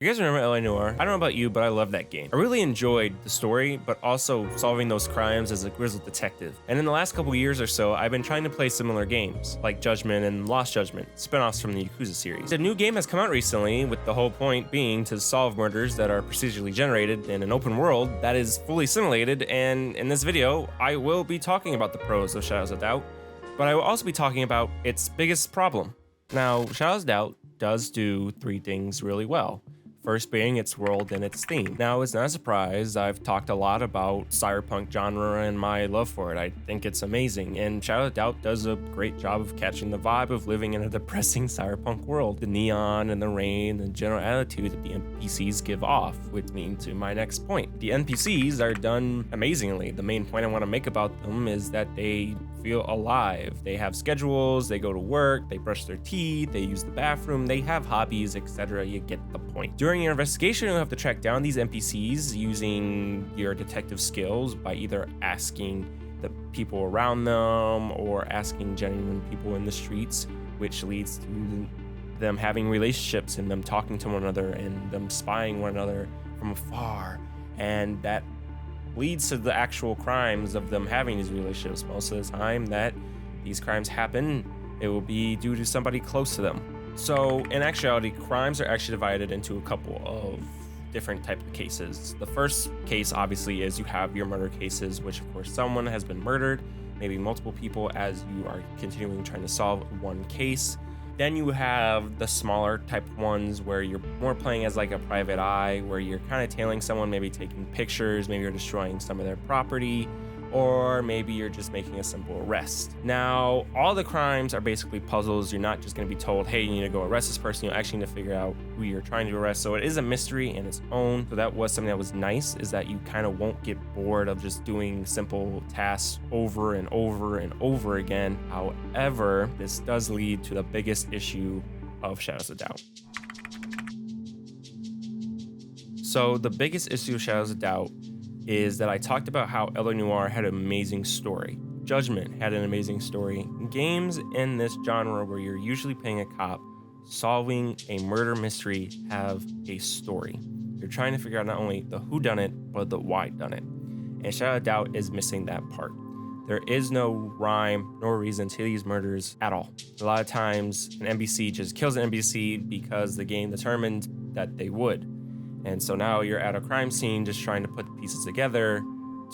You guys remember LA Noire? I don't know about you, but I love that game. I really enjoyed the story, but also solving those crimes as a grizzled detective. And in the last couple years or so, I've been trying to play similar games, like Judgment and Lost Judgment, spin-offs from the Yakuza series. A new game has come out recently, with the whole point being to solve murders that are procedurally generated in an open world that is fully simulated, and in this video, I will be talking about the pros of Shadows of Doubt, but I will also be talking about its biggest problem. Now, Shadows of Doubt does do three things really well. First being its world and its theme. Now, it's not a surprise, I've talked a lot about cyberpunk genre and my love for it. I think it's amazing, and Shadow of Doubt does a great job of catching the vibe of living in a depressing cyberpunk world. The neon and the rain, the general attitude that the NPCs give off, which means to my next point. The NPCs are done amazingly. The main point I want to make about them is that they feel alive. They have schedules, they go to work, they brush their teeth, they use the bathroom, they have hobbies, etc. You get the point. During your investigation, you'll have to track down these NPCs using your detective skills by either asking the people around them or asking genuine people in the streets, which leads to them having relationships and them talking to one another and them spying one another from afar. And that leads to the actual crimes of them having these relationships. Most of the time that these crimes happen, it will be due to somebody close to them. So in actuality, crimes are actually divided into a couple of different types of cases. The first case obviously is you have your murder cases, which of course someone has been murdered, maybe multiple people, as you are continuing trying to solve one case. Then you have the smaller type ones where you're more playing as like a private eye, where you're kind of tailing someone, maybe taking pictures, maybe you're destroying some of their property, or maybe you're just making a simple arrest. Now, all the crimes are basically puzzles. You're not just going to be told, hey, you need to go arrest this person. You actually need to figure out who you're trying to arrest. So it is a mystery in its own. So that was something that was nice, is that you kind of won't get bored of just doing simple tasks over and over and over again. However, this does lead to the biggest issue of Shadows of Doubt. So the biggest issue of Shadows of Doubt is that I talked about how LA Noire had an amazing story. Judgment had an amazing story. Games in this genre where you're usually playing a cop, solving a murder mystery, have a story. You're trying to figure out not only the whodunit, but the why-done it. And Shadow of Doubt is missing that part. There is no rhyme nor reason to these murders at all. A lot of times, an NPC just kills an NPC because the game determined that they would. And so now you're at a crime scene just trying to put the pieces together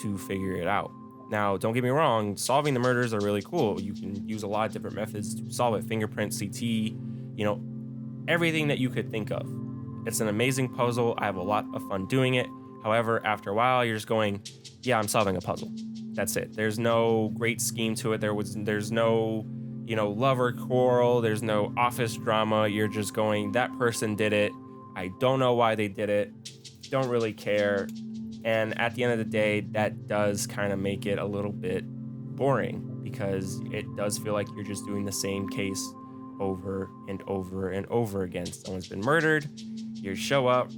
to figure it out. Now, don't get me wrong, solving the murders are really cool. You can use a lot of different methods to solve it. Fingerprint, CT, everything that you could think of. It's an amazing puzzle. I have a lot of fun doing it. However, after a while, you're just going, yeah, I'm solving a puzzle. That's it. There's no great scheme to it. There's no, lover quarrel. There's no office drama. You're just going, that person did it. I don't know why they did it, don't really care, and at the end of the day, that does kind of make it a little bit boring, because it does feel like you're just doing the same case over and over and over again. Someone's been murdered, you show up,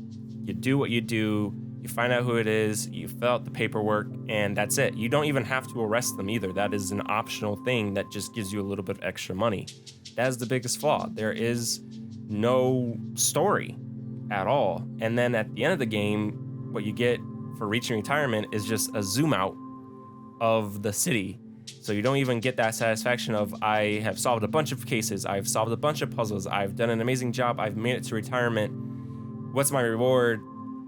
you do what you do, you find out who it is, you fill out the paperwork, and that's it. You don't even have to arrest them either. That is an optional thing that just gives you a little bit of extra money. That is the biggest flaw. There is no story at all. And then at the end of the game, what you get for reaching retirement is just a zoom out of the city. So you don't even get that satisfaction of, I have solved a bunch of cases, I've solved a bunch of puzzles, I've done an amazing job, I've made it to retirement. What's my reward?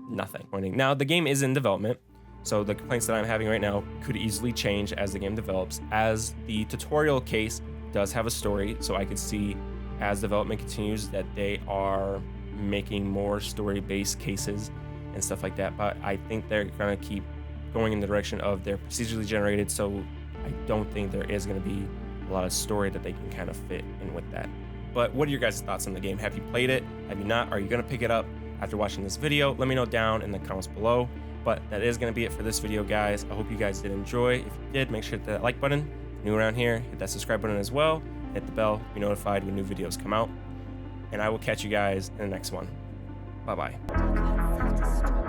Nothing. Now, the game is in development, so the complaints that I'm having right now could easily change as the game develops, as the tutorial case does have a story, so I could see as development continues that they are making more story-based cases and stuff like that, but I think they're gonna keep going in the direction of they're procedurally generated, so I don't think there is gonna be a lot of story that they can kind of fit in with that. But what are your guys' thoughts on the game? Have you played it? Have you not? Are you gonna pick it up after watching this video? Let me know down in the comments below. But that is gonna be it for this video, guys. I hope you guys did enjoy. If you did, make sure to hit that like button. If you're new around here, hit that subscribe button as well. Hit the bell to be notified when new videos come out. And I will catch you guys in the next one. Bye-bye.